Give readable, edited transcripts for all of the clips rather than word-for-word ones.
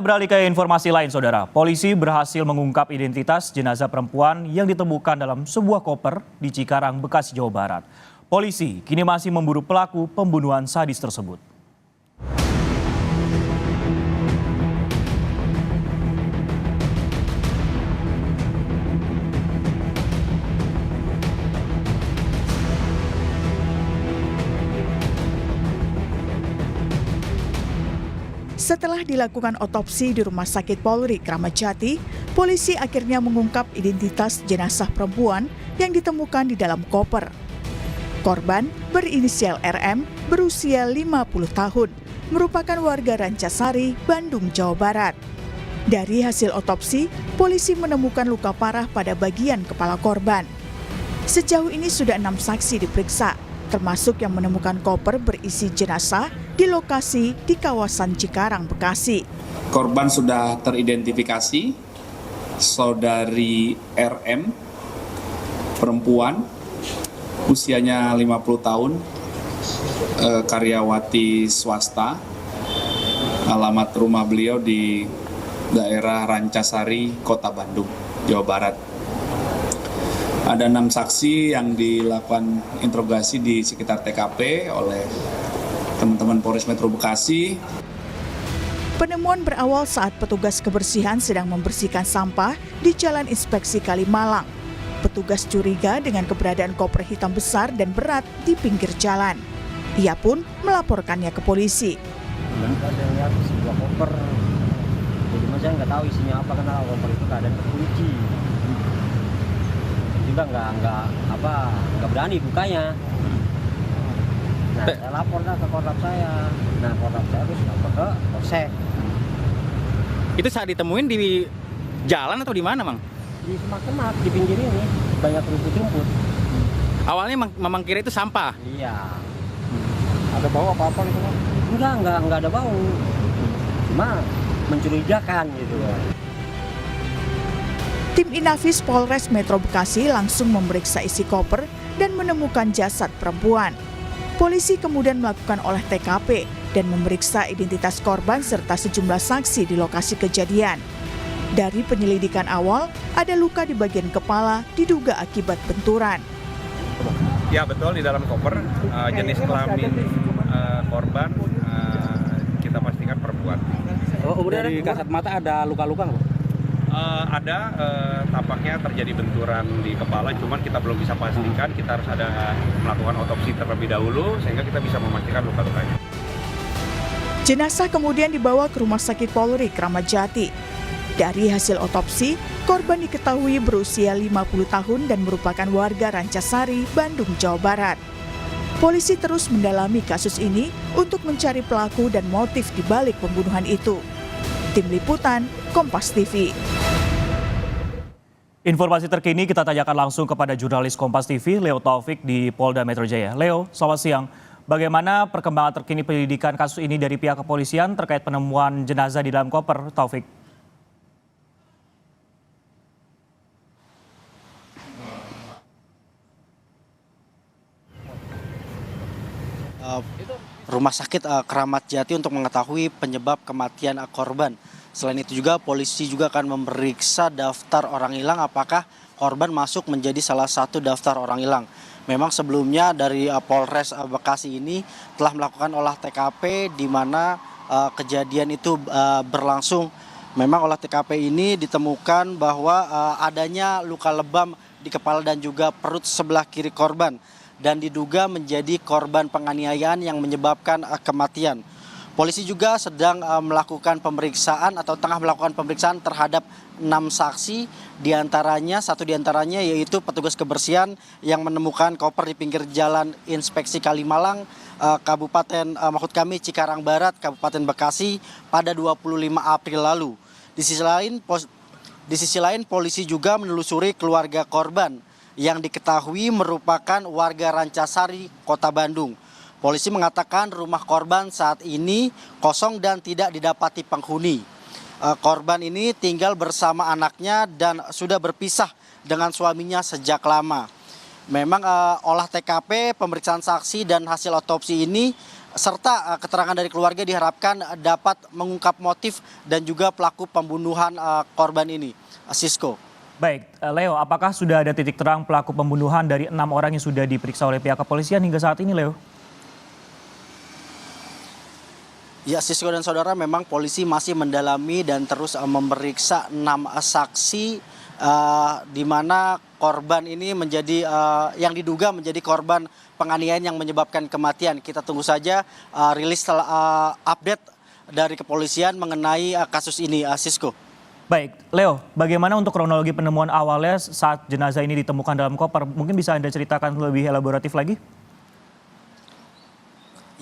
Beralih ke informasi lain, Saudara. Polisi berhasil mengungkap identitas jenazah perempuan yang ditemukan dalam sebuah koper di Cikarang, Bekasi, Jawa Barat. Polisi kini masih memburu pelaku pembunuhan sadis tersebut. Setelah dilakukan otopsi di Rumah Sakit Polri Kramat Jati, polisi akhirnya mengungkap identitas jenazah perempuan yang ditemukan di dalam koper. Korban berinisial RM berusia 50 tahun, merupakan warga Rancasari, Bandung, Jawa Barat. Dari hasil otopsi, polisi menemukan luka parah pada bagian kepala korban. Sejauh ini sudah 6 saksi diperiksa, termasuk yang menemukan koper berisi jenazah di lokasi di kawasan Cikarang, Bekasi. Korban sudah teridentifikasi, saudari RM, perempuan, usianya 50 tahun, karyawati swasta, alamat rumah beliau di daerah Rancasari, Kota Bandung, Jawa Barat. Ada 6 saksi yang dilakukan interogasi di sekitar TKP oleh teman-teman Polres Metro Bekasi. Penemuan berawal saat petugas kebersihan sedang membersihkan sampah di Jalan Inspeksi Kalimalang. Petugas curiga dengan keberadaan koper hitam besar dan berat di pinggir jalan. Ia pun melaporkannya ke polisi. Ada lihat sebuah koper, jadi saya nggak tahu isinya apa karena koper itu keadaan terkunci. Juga nggak berani bukanya. Nah, saya lapor ke korlap saya. Nah, korlap saya terus lapor ke polsek. Itu saat ditemuin di jalan atau di mana, Mang? Di semak-semak, di pinggir ini, banyak rumput-rumput. Awalnya memang kira itu sampah? Iya. Ada bau apa-apa gitu, Mang? Enggak ada bau. Cuma mencurigakan gitu. Tim Inafis Polres Metro Bekasi langsung memeriksa isi koper dan menemukan jasad perempuan. Polisi kemudian melakukan olah TKP dan memeriksa identitas korban serta sejumlah saksi di lokasi kejadian. Dari penyelidikan awal, ada luka di bagian kepala diduga akibat benturan. Ya betul, di dalam koper jenis kelamin korban kita pastikan perempuan. Dari kasat mata ada luka-luka nggak? Ada tampaknya terjadi benturan di kepala, cuman kita belum bisa pastikan. Kita harus melakukan otopsi terlebih dahulu sehingga kita bisa memastikan luka-lukanya. Jenazah kemudian dibawa ke Rumah Sakit Polri Kramat Jati. Dari hasil otopsi, korban diketahui berusia 50 tahun dan merupakan warga Rancasari, Bandung, Jawa Barat. Polisi terus mendalami kasus ini untuk mencari pelaku dan motif di balik pembunuhan itu. Tim Liputan, Kompas TV. Informasi terkini kita tanyakan langsung kepada jurnalis Kompas TV, Leo Taufik di Polda Metro Jaya. Leo, selamat siang. Bagaimana perkembangan terkini penyelidikan kasus ini dari pihak kepolisian terkait penemuan jenazah di dalam koper, Taufik? Rumah Sakit Kramat Jati untuk mengetahui penyebab kematian korban. Selain itu juga polisi juga akan memeriksa daftar orang hilang apakah korban masuk menjadi salah satu daftar orang hilang. Memang sebelumnya dari Polres Bekasi ini telah melakukan olah TKP di mana kejadian itu berlangsung. Memang olah TKP ini ditemukan bahwa adanya luka lebam di kepala dan juga perut sebelah kiri korban, dan diduga menjadi korban penganiayaan yang menyebabkan kematian. Polisi juga sedang melakukan pemeriksaan atau tengah melakukan pemeriksaan terhadap 6 saksi, satu diantaranya yaitu petugas kebersihan yang menemukan koper di pinggir jalan Inspeksi Kalimalang, Cikarang Barat, Kabupaten Bekasi pada 25 April lalu. Di sisi lain polisi juga menelusuri keluarga korban yang diketahui merupakan warga Rancasari, Kota Bandung. Polisi mengatakan rumah korban saat ini kosong dan tidak didapati penghuni. Korban ini tinggal bersama anaknya dan sudah berpisah dengan suaminya sejak lama. Memang olah TKP, pemeriksaan saksi dan hasil otopsi ini serta keterangan dari keluarga diharapkan dapat mengungkap motif dan juga pelaku pembunuhan korban ini. Sisko. Baik, Leo, apakah sudah ada titik terang pelaku pembunuhan dari 6 orang yang sudah diperiksa oleh pihak kepolisian hingga saat ini, Leo? Ya, Sisko dan saudara, memang polisi masih mendalami dan terus memeriksa 6 saksi di mana korban ini menjadi yang diduga menjadi korban penganiayaan yang menyebabkan kematian. Kita tunggu saja rilis update dari kepolisian mengenai kasus ini, Sisko. Baik, Leo, bagaimana untuk kronologi penemuan awalnya saat jenazah ini ditemukan dalam koper? Mungkin bisa Anda ceritakan lebih elaboratif lagi?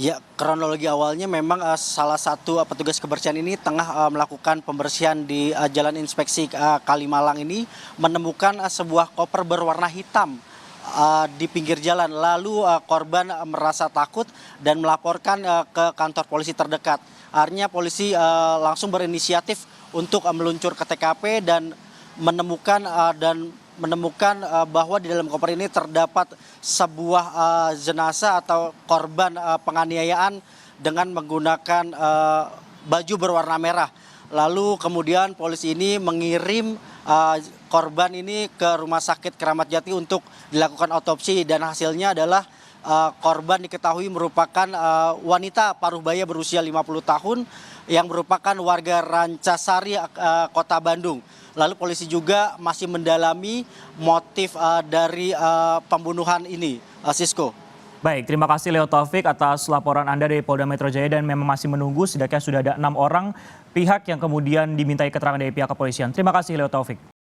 Ya, kronologi awalnya memang salah satu petugas kebersihan ini tengah melakukan pembersihan di Jalan Inspeksi Kalimalang ini menemukan sebuah koper berwarna hitam di pinggir jalan. Lalu korban merasa takut dan melaporkan ke kantor polisi terdekat. Akhirnya polisi langsung berinisiatif untuk meluncur ke TKP dan menemukan bahwa di dalam koper ini terdapat sebuah jenazah atau korban penganiayaan dengan menggunakan baju berwarna merah. Lalu kemudian polisi ini mengirim korban ini ke Rumah Sakit Keramat Jati untuk dilakukan otopsi dan hasilnya adalah korban diketahui merupakan wanita paruh baya berusia 50 tahun yang merupakan warga Rancasari, Kota Bandung. Lalu polisi juga masih mendalami motif dari pembunuhan ini, Sisko. Baik, terima kasih Leo Taufik atas laporan Anda dari Polda Metro Jaya dan memang masih menunggu setidaknya sudah ada 6 orang pihak yang kemudian dimintai keterangan dari pihak kepolisian. Terima kasih Leo Taufik.